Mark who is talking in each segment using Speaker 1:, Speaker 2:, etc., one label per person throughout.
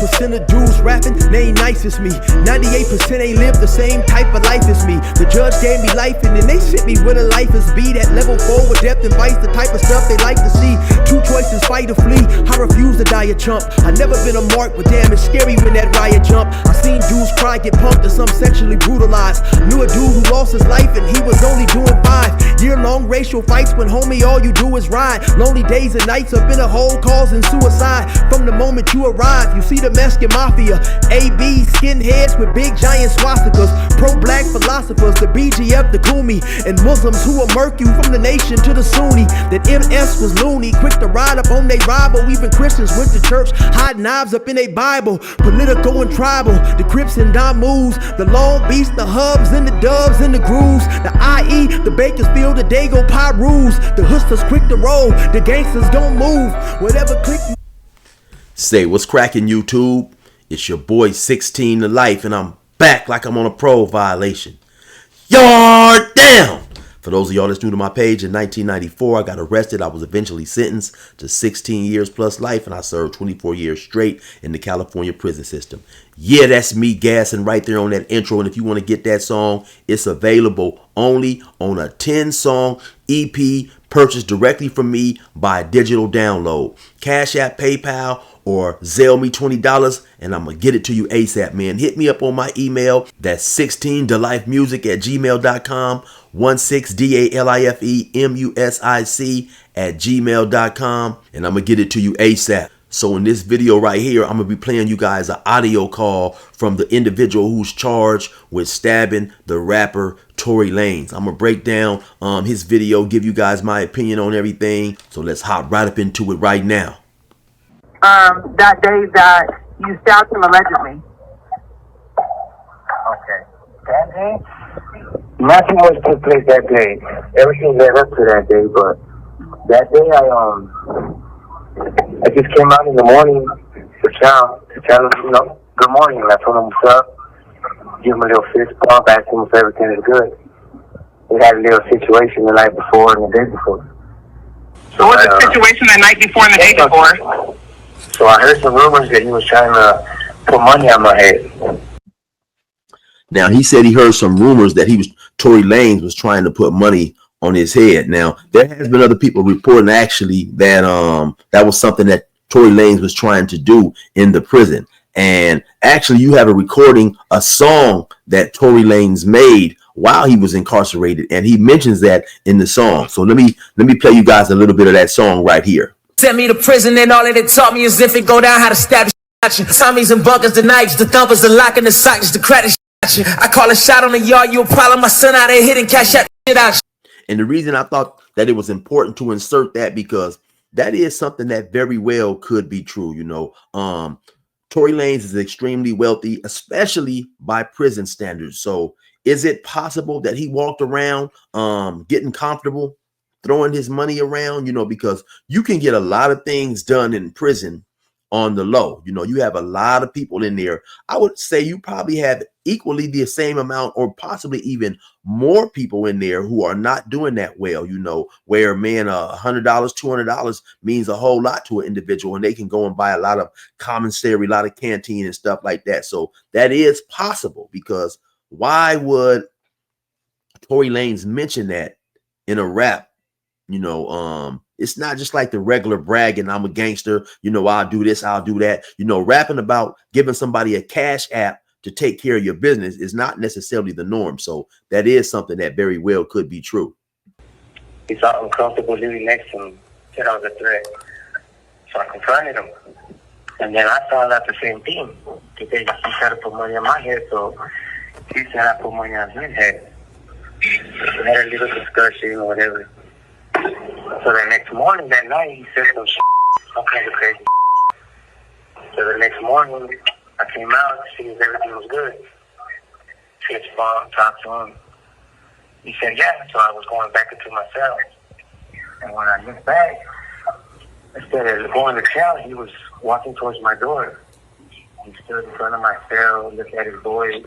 Speaker 1: 1% of dudes rapping, they ain't nice as me. 98% ain't live the same type of life as me. The judge gave me life and then they sent me where the life is be. That level 4 with depth and vice, the type of stuff they like to see. Two choices, fight or flee. I refuse to die a chump. I never been a mark, but damn, it's scary when that riot jump. I seen dudes cry, get pumped, and some sexually brutalized. Knew a dude who lost his life and he was only doing 5 year-long racial fights when homie all you do is ride. Lonely days and nights up in a hole causing suicide. From the moment you arrive, you see the Mexican mafia, AB skinheads with big giant swastikas, pro-black philosophers, the BGF, the Kumi, and Muslims who will murk you from the nation to the Sunni. That MS was loony, quick to ride up on they rival. Even Christians went to church, hide knives up in a Bible. Political and tribal, the Crips and Damus, the Long Beach, the Hubs and the Dubs and the Grooves, the IE, the Bakersfield, the Dago Pyrus, the hustlers quick to roll, the gangsters gon' move, whatever click.
Speaker 2: Say what's cracking, YouTube? It's your boy 16 to life, and I'm back like I'm on a parole violation. Yard down! For those of y'all that's new to my page, in 1994, I got arrested. I was eventually sentenced to 16 years plus life, and I served 24 years straight in the California prison system. Yeah, that's me gassing right there on that intro, and if you want to get that song, it's available only on a 10-song EP purchased directly from me by digital download. Cashapp, PayPal, or Zelle me $20 and I'm gonna get it to you ASAP, man. Hit me up on my email. That's 16delifemusic@gmail.com, 16DALIFEMUSIC@gmail.com, and I'm gonna get it to you ASAP. So in this video right here, I'm gonna be playing you guys an audio call from the individual who's charged with stabbing the rapper Tory Lanez. I'm gonna break down his video, give you guys my opinion on everything. So let's hop right up into it right now.
Speaker 3: That day that you stabbed him allegedly.
Speaker 4: Okay. That day? Nothing much took place that day. Everything led up to that day, but that day I just came out in the morning to tell him, you know, good morning. And I told him what's up, give him a little fist bump, asked him if everything is good. We had a little situation the night before and the day before.
Speaker 3: So what was the situation the night before and the day before?
Speaker 4: So I heard some rumors that he was trying to put money on my head.
Speaker 2: Now, he said he heard some rumors that Tory Lanez was trying to put money on his head. Now, there has been other people reporting actually that that was something that Tory Lanez was trying to do in the prison. And actually, you have a recording, a song that Tory Lanez made while he was incarcerated, and he mentions that in the song. So let me play you guys a little bit of that song right here.
Speaker 5: Sent me to prison and all that it taught me is if it go down how to stab the shit. Tommies and bunkers, the knives, the thumpers, the lock and the sockets, the credit shit. I call a shot on the yard, you a problem. My son out there hitting Cashapp shit out.
Speaker 2: And the reason I thought that it was important to insert that because that is something that very well could be true. You know, Tory Lanez is extremely wealthy, especially by prison standards. So is it possible that he walked around getting comfortable, throwing his money around, you know, because you can get a lot of things done in prison on the low. You know, you have a lot of people in there. I would say you probably have equally the same amount or possibly even more people in there who are not doing that well, you know, where, man, $100, $200 means a whole lot to an individual, and they can go and buy a lot of commissary, a lot of canteen and stuff like that. So that is possible, because why would Tory Lanez mention that in a rap? You know, it's not just like the regular bragging, I'm a gangster, you know, I'll do this, I'll do that. You know, rapping about giving somebody a cash app to take care of your business is not necessarily the norm. So that is something that very well could be true.
Speaker 4: He felt uncomfortable living next to him, said I was a threat. So I confronted him. And then I found out the same thing. He tried to put money on my head, so he said I put money on his head. We had a little discussion or whatever. So the next morning, that night, he said some kind of crazy. So the next morning, I came out to see if everything was good. Fist bump, talked to him. He said, yeah. So I was going back into my cell. And when I looked back, instead of going to cell, he was walking towards my door. He stood in front of my cell, looked at his boys,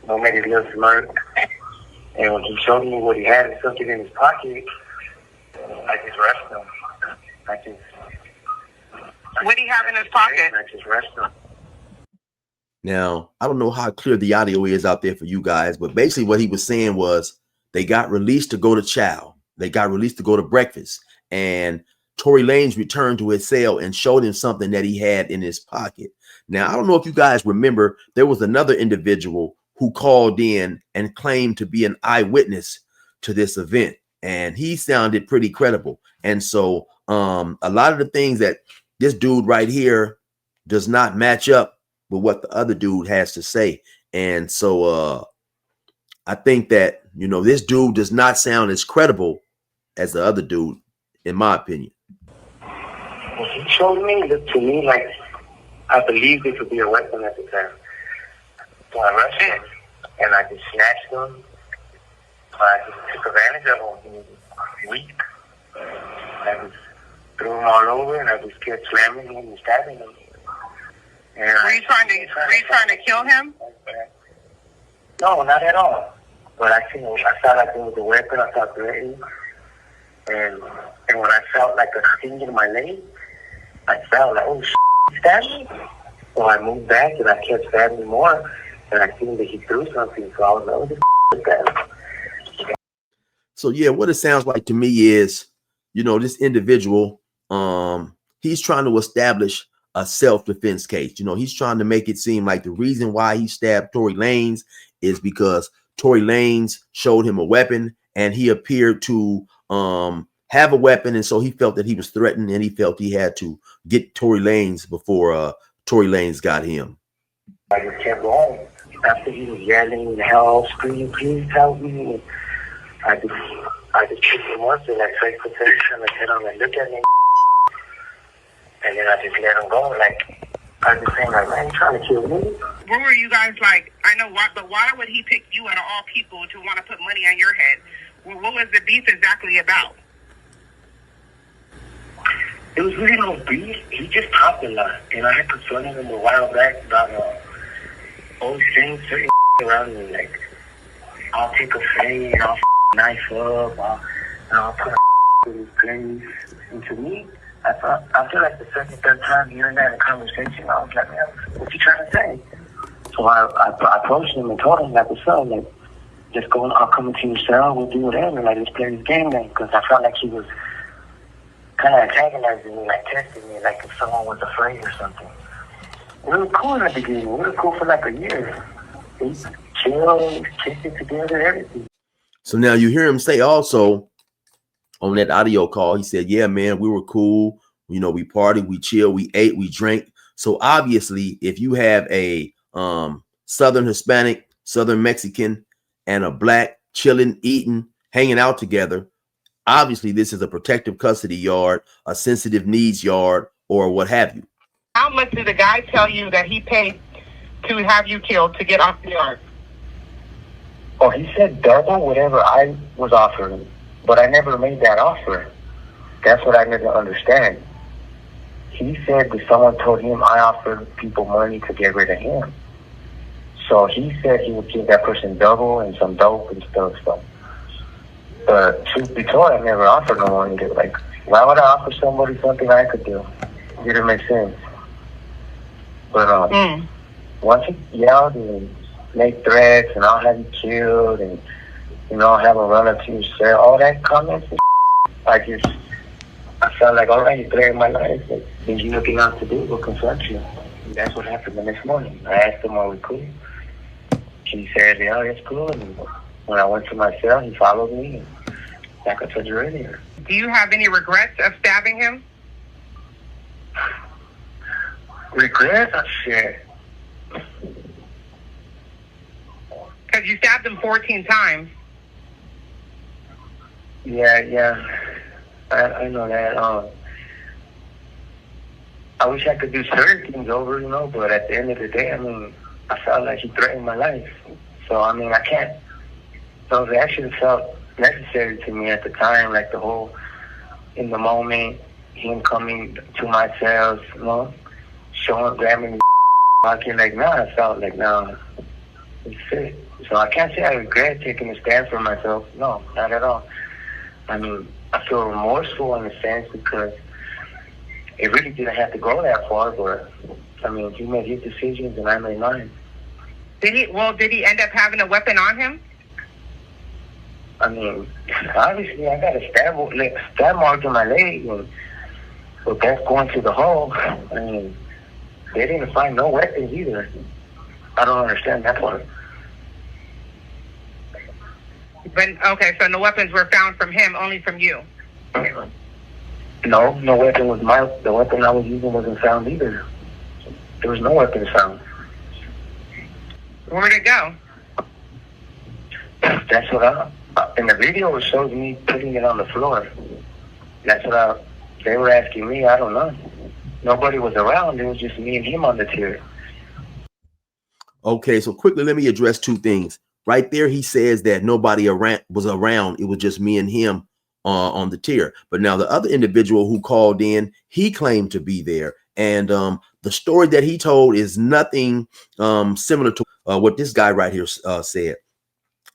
Speaker 4: made his little smirk. And when he showed me what he had and something in his pocket, I just rushed him.
Speaker 3: What do you have in his pocket?
Speaker 4: I just rushed him.
Speaker 2: Now, I don't know how clear the audio is out there for you guys, but basically what he was saying was they got released to go to chow. They got released to go to breakfast. And Tory Lanez returned to his cell and showed him something that he had in his pocket. Now, I don't know if you guys remember, there was another individual who called in and claimed to be an eyewitness to this event. And he sounded pretty credible. And so a lot of the things that this dude right here does not match up with what the other dude has to say. And so I think that, you know, this dude does not sound as credible as the other dude, in my opinion.
Speaker 4: Well, he showed me, looked to me like I believed it could be a weapon at the time. So I rushed him and I just snatched him. I just took advantage of him. He was weak. I just threw him all over and I just kept slamming him and stabbing him. And
Speaker 3: Were you trying to kill him?
Speaker 4: No, not at all. But I felt like it was a weapon. I felt threatened. And when I felt like a sting in my leg, I felt like, oh, he stabbed me. So I moved back and I kept stabbing more. And I seen that he threw something. So I was like, oh, this stabbed.
Speaker 2: So yeah, what it sounds like to me is, you know, this individual, he's trying to establish a self-defense case. You know, he's trying to make it seem like the reason why he stabbed Tory Lanez is because Tory Lanez showed him a weapon and he appeared to have a weapon. And so he felt that he was threatened and he felt he had to get Tory Lanez before Tory Lanez got him.
Speaker 4: I just kept going. After he was yelling, hell, screaming, please help me. I just picked him up to like fake protection and said, I'm like, look at me. And then I just let him go. Like, I was just saying, like, man, you trying to kill me?
Speaker 3: What were you guys like? I know why, but why would he pick you out of all people to want to put money on your head? What was the beef exactly about?
Speaker 4: It was really no beef. He just talked a lot. And I had confronted him a while back about always saying certain around me. Like, I'll take a fade, I'll knife up, I'll put a in his place. And to me, I feel like the second, third time hearing that in a conversation, I was like, man, what you trying to say? So I approached him and told him, like, what's up? Like, just go, I'll come into your cell, we'll do whatever. Like, let's play this game then. Because I felt like he was kind of antagonizing me, like testing me, like if someone was afraid or something. We were cool in the beginning. We were cool for like a year. We chilled, kicked it together, everything.
Speaker 2: So now you hear him say also on that audio call, he said, yeah, man, we were cool. You know, we partied, we chilled, we ate, we drank. So obviously, if you have a Southern Hispanic, Southern Mexican, and a black chilling, eating, hanging out together, obviously this is a protective custody yard, a sensitive needs yard, or what have you.
Speaker 3: How much did the guy tell you that he paid to have you killed to get off the yard?
Speaker 4: Oh, he said double whatever I was offering, but I never made that offer. That's what I didn't understand. He said that someone told him I offered people money to get rid of him. So he said he would give that person double and some dope and stuff. But truth be told, I never offered no money. Like, why would I offer somebody something I could do? It didn't make sense. But once he yelled and made threats and I'll have you killed and, you know, have a run up to your cell, all that comments and I felt like, all right, you're threatening my life. Like, there's nothing else to do but confront you. And that's what happened the next morning. I asked him, are we cool? He said, yeah, it's cool. And when I went to my cell, he followed me. And like I told you earlier.
Speaker 3: Do you have any regrets of stabbing him?
Speaker 4: Regrets? Oh, shit.
Speaker 3: Because you stabbed him 14 times.
Speaker 4: Yeah. I know that. I wish I could do certain things over, you know, but at the end of the day, I mean, I felt like he threatened my life. So, I mean, I can't. So it actually felt necessary to me at the time, like the whole, in the moment, him coming to my cells, you know, showing, grabbing me, walking, like, nah, I felt like, nah, it's fit. So I can't say I regret taking a stand for myself. No, not at all. I mean, I feel remorseful in a sense because it really didn't have to go that far, but I mean, he made his decisions and I made mine.
Speaker 3: Did he end up having a weapon on him?
Speaker 4: I mean, obviously I got a stab mark in my leg, and but that's going to the hole. I mean, they didn't find no weapons either. I don't understand that part.
Speaker 3: But okay, so no weapons were found from him, only from you.
Speaker 4: No weapon was the weapon I was using wasn't found either. There was no weapons found.
Speaker 3: Where'd it go?
Speaker 4: That's what in the video it shows me putting it on the floor. That's what they were asking me. I don't know. Nobody was around. It was just me and him on the tier.
Speaker 2: Okay, so quickly, let me address two things. Right there, he says that nobody was around. It was just me and him on the tier. But now the other individual who called in, he claimed to be there. And the story that he told is nothing similar to what this guy right here said.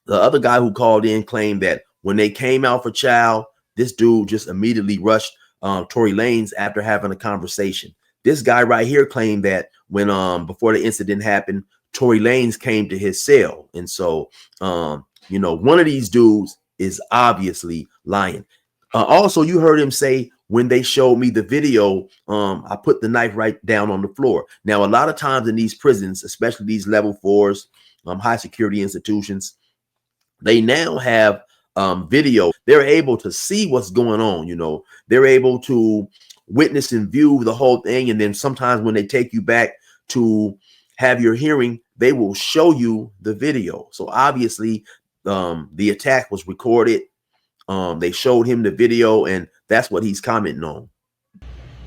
Speaker 2: The other guy who called in claimed that when they came out for chow, this dude just immediately rushed Tory Lanez after having a conversation. This guy right here claimed that when before the incident happened, Tory Lanez came to his cell. And so, you know, one of these dudes is obviously lying. Also, you heard him say, when they showed me the video, I put the knife right down on the floor. Now, a lot of times in these prisons, especially these level 4s, high security institutions, they now have video. They're able to see what's going on. You know, they're able to witness and view the whole thing. And then sometimes when they take you back to have your hearing, they will show you the video. So obviously the attack was recorded. They showed him the video, and that's what he's commenting on.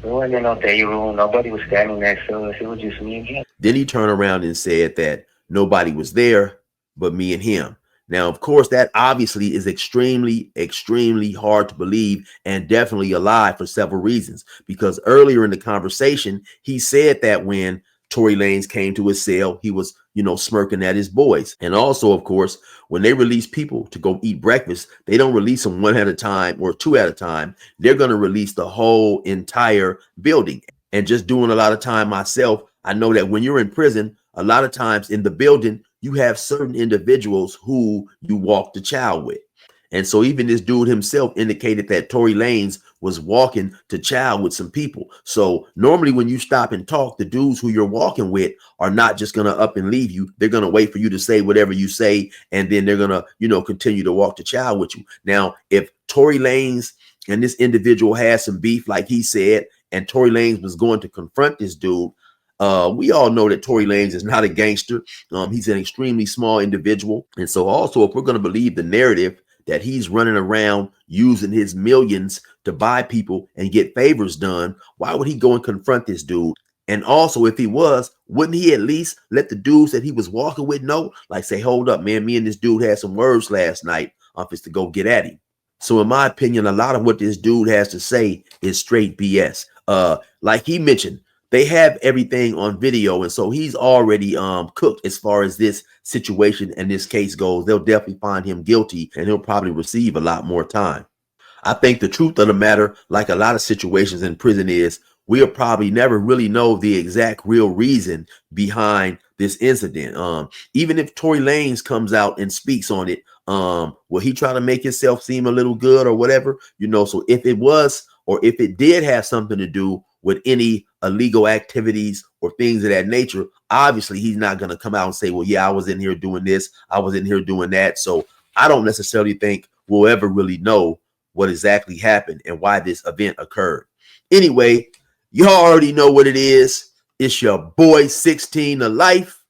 Speaker 4: There wasn't no day room. Nobody was standing next to us. It was just me and him.
Speaker 2: Then he turned around and said that nobody was there but me and him. Now, of course, that obviously is extremely, extremely hard to believe, and definitely a lie for several reasons. Because earlier in the conversation, he said that when Tory Lanez came to his cell, he was, you know, smirking at his boys. And also, of course, when they release people to go eat breakfast, they don't release them one at a time or two at a time. They're going to release the whole entire building. And just doing a lot of time myself, I know that when you're in prison, a lot of times in the building, you have certain individuals who you walk the chow with. And so even this dude himself indicated that Tory Lanez was walking to chow with some people. So normally when you stop and talk, the dudes who you're walking with are not just going to up and leave you. They're going to wait for you to say whatever you say, and then they're going to, you know, continue to walk to chow with you. Now, if Tory Lanez and this individual had some beef, like he said, and Tory Lanez was going to confront this dude, we all know that Tory Lanez is not a gangster. He's an extremely small individual. And so also, if we're going to believe the narrative that he's running around using his millions to buy people and get favors done, why would he go and confront this dude? And also, if he was, wouldn't he at least let the dudes that he was walking with know? Like say, hold up, man, me and this dude had some words last night. It's to go get at him. So in my opinion, a lot of what this dude has to say is straight BS. Like he mentioned, they have everything on video, and so he's already cooked as far as this situation and this case goes. They'll definitely find him guilty, and he'll probably receive a lot more time. I think the truth of the matter, like a lot of situations in prison, is we'll probably never really know the exact real reason behind this incident. Even if Tory Lanez comes out and speaks on it, will he try to make himself seem a little good or whatever? You know, so if it was, or if it did have something to do with any illegal activities or things of that nature, obviously he's not going to come out and say, well, yeah, I was in here doing this, I was in here doing that. So I don't necessarily think we'll ever really know what exactly happened and why this event occurred. Anyway, y'all already know what it is. It's your boy 16 to life.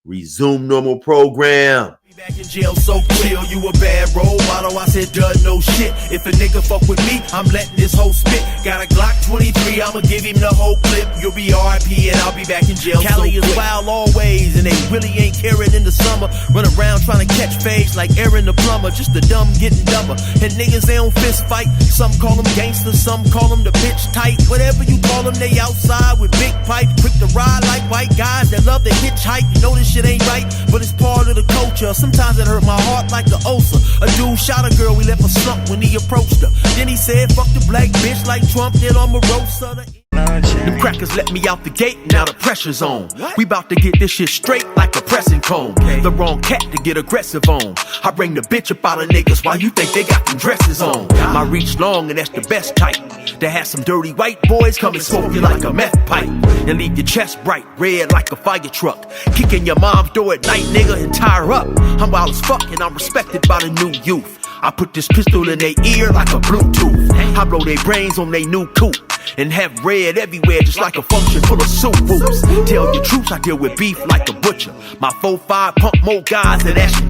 Speaker 2: Resume normal program.
Speaker 1: Back in jail so clear, you a bad role model. I said, duh, no shit. If a nigga fuck with me, I'm letting this hoe spit. Got a Glock 23, I'ma give him the whole clip. You'll be RIP and I'll be back in jail. Cali is wild always, and they really ain't caring in the summer. Run around trying to catch fades like Aaron the plumber. Just the dumb getting dumber. And niggas, they don't fist fight. Some call them gangsters, some call them the bitch tight. Whatever you call them, they outside with big pipe. Quick to ride like white guys that love to hitchhike. You know this shit ain't right, but it's part of the culture. Sometimes it hurt my heart like the ulcer. A dude shot a girl, we left a slump when he approached her. Then he said, fuck the black bitch like Trump did on Marosa. Them crackers let me out the gate, now the pressure's on. We bout to get this shit straight like a pressing comb. The wrong cat to get aggressive on. I bring the bitch up out of niggas while you think they got them dresses on. My reach long and that's the best type. To have some dirty white boys come and smoke you like a meth pipe. And leave your chest bright red like a fire truck. Kicking your mom's door at night, nigga, and tie her up. I'm wild as fuck and I'm respected by the new youth. I put this pistol in their ear like a Bluetooth. I blow their brains on their new coupe. And have red everywhere just like a function full of soup whoops. Tell your troops I deal with beef like a butcher. My 4-5 pump more guys than Ashton